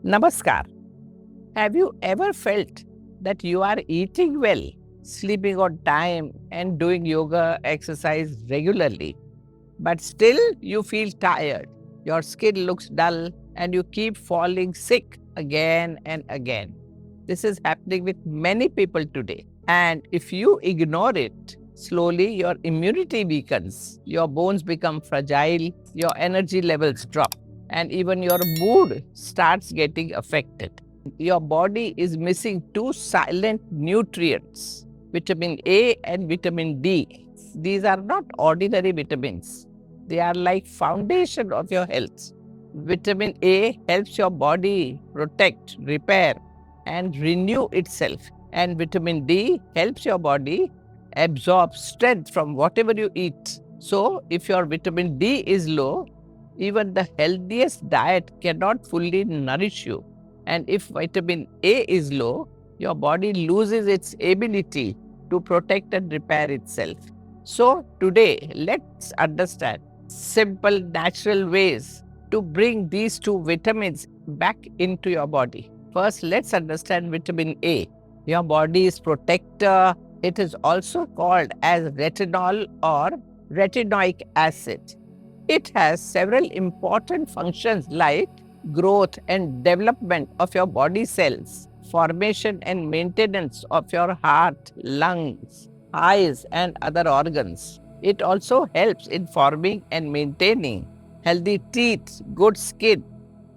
Namaskar. Have you ever felt that you are eating well, sleeping on time, and doing yoga exercise regularly, but still you feel tired? Your skin looks dull, and you keep falling sick again and again. This is happening with many people today. And if you ignore it, slowly your immunity weakens, your bones become fragile, your energy levels drop, and even your mood starts getting affected. Your body is missing two silent nutrients, vitamin A and vitamin D. These are not ordinary vitamins. They are like foundation of your health. Vitamin A helps your body protect, repair, and renew itself. And vitamin D helps your body absorb strength from whatever you eat. So, if your vitamin D is low, even the healthiest diet cannot fully nourish you. And if vitamin A is low, your body loses its ability to protect and repair itself. So, today, let's understand simple, natural ways to bring these two vitamins back into your body. First, let's understand vitamin A. Your body's protector. It is also called as retinol or retinoic acid. It has several important functions like growth and development of your body cells, formation and maintenance of your heart, lungs, eyes, and other organs. It also helps in forming and maintaining healthy teeth, good skin,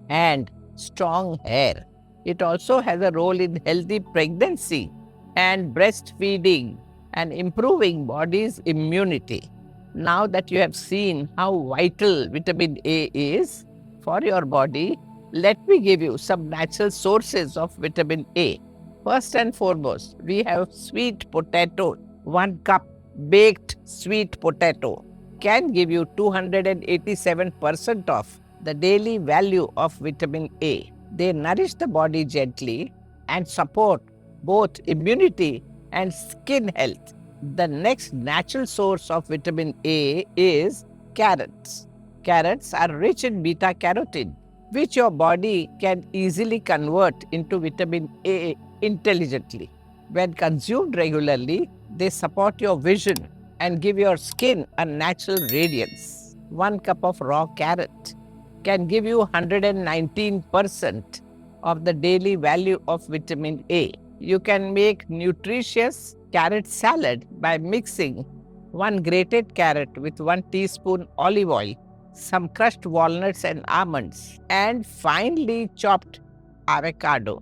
and strong hair. It also has a role in healthy pregnancy and breastfeeding and improving body's immunity. Now that you have seen how vital vitamin A is for your body, let me give you some natural sources of vitamin A. First and foremost, we have sweet potato. 1 cup baked sweet potato can give you 287% of the daily value of vitamin A. They nourish the body gently and support both immunity and skin health. The next natural source of vitamin A is carrots. Carrots are rich in beta carotene, which your body can easily convert into vitamin A intelligently. When consumed regularly, they support your vision and give your skin a natural radiance. 1 cup of raw carrot can give you 119% of the daily value of vitamin A. You can make nutritious carrot salad by mixing 1 grated carrot with 1 teaspoon olive oil, some crushed walnuts and almonds, and finely chopped avocado.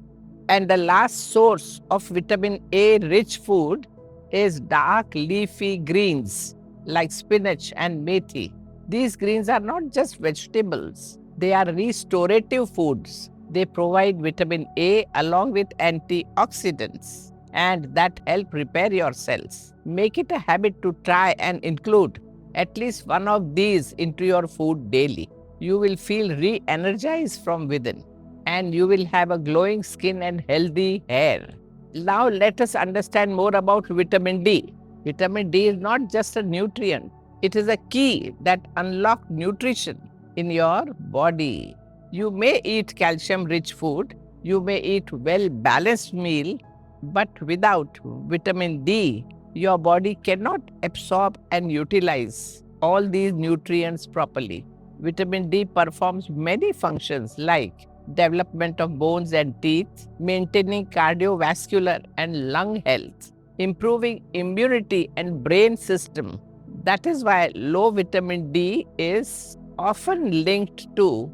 And the last source of vitamin A rich food is dark leafy greens like spinach and methi. These greens are not just vegetables, they are restorative foods. They provide vitamin A along with antioxidants and that help repair your cells. Make it a habit to try and include at least one of these into your food daily. You will feel re-energized from within and you will have a glowing skin and healthy hair. Now let us understand more about vitamin D. Vitamin D is not just a nutrient. It is a key that unlocks nutrition in your body. You may eat calcium-rich food, you may eat well-balanced meal, but without vitamin D, your body cannot absorb and utilize all these nutrients properly. Vitamin D performs many functions like development of bones and teeth, maintaining cardiovascular and lung health, improving immunity and brain system. That is why low vitamin D is often linked to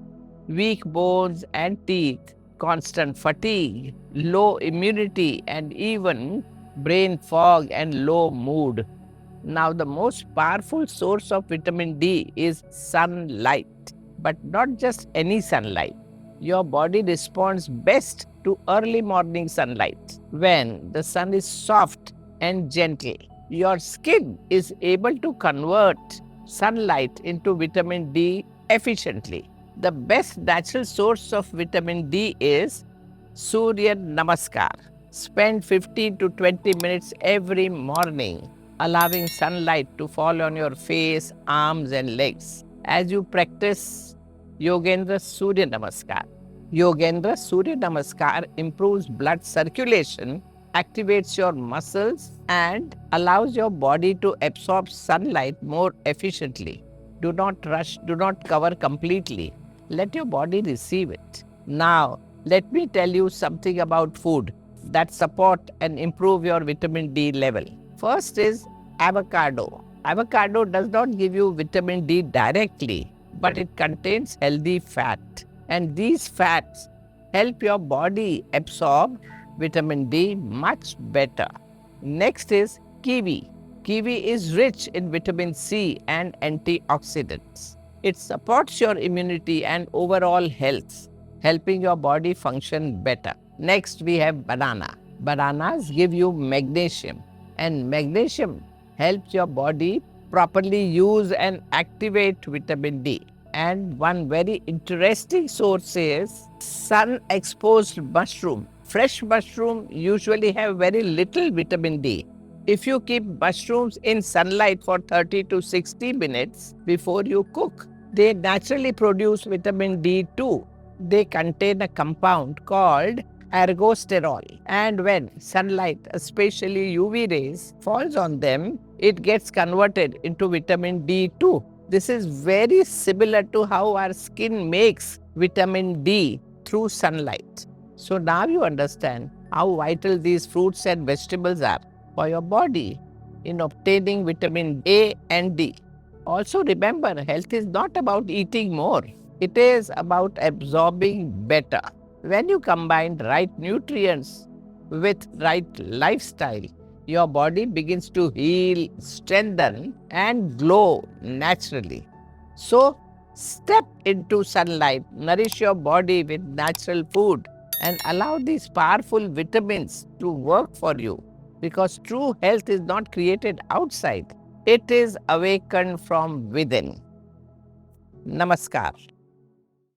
weak bones and teeth, constant fatigue, low immunity, and even brain fog and low mood. Now, the most powerful source of vitamin D is sunlight, but not just any sunlight. Your body responds best to early morning sunlight when the sun is soft and gentle. Your skin is able to convert sunlight into vitamin D efficiently. The best natural source of vitamin D is Surya Namaskar. Spend 15 to 20 minutes every morning, allowing sunlight to fall on your face, arms, and legs. As you practice Yogendra Surya Namaskar, Yogendra Surya Namaskar improves blood circulation, activates your muscles, and allows your body to absorb sunlight more efficiently. Do not rush, do not cover completely. Let your body receive it. Now, let me tell you something about food that support and improve your vitamin D level. First is avocado. Avocado does not give you vitamin D directly, but it contains healthy fat. And these fats help your body absorb vitamin D much better. Next is kiwi. Kiwi is rich in vitamin C and antioxidants. It supports your immunity and overall health, helping your body function better. Next, we have banana. Bananas give you magnesium, and magnesium helps your body properly use and activate vitamin D. And one very interesting source is sun-exposed mushroom. Fresh mushroom usually have very little vitamin D. If you keep mushrooms in sunlight for 30 to 60 minutes before you cook, they naturally produce vitamin D too. They contain a compound called ergosterol, and when sunlight, especially UV rays, falls on them, it gets converted into vitamin D2. This is very similar to how our skin makes vitamin D through sunlight. So now you understand how vital these fruits and vegetables are for your body in obtaining vitamin A and D. Also remember, health is not about eating more. It is about absorbing better. When you combine right nutrients with right lifestyle, your body begins to heal, strengthen, and glow naturally. So, step into sunlight, nourish your body with natural food, and allow these powerful vitamins to work for you. Because true health is not created outside, it is awakened from within. Namaskar.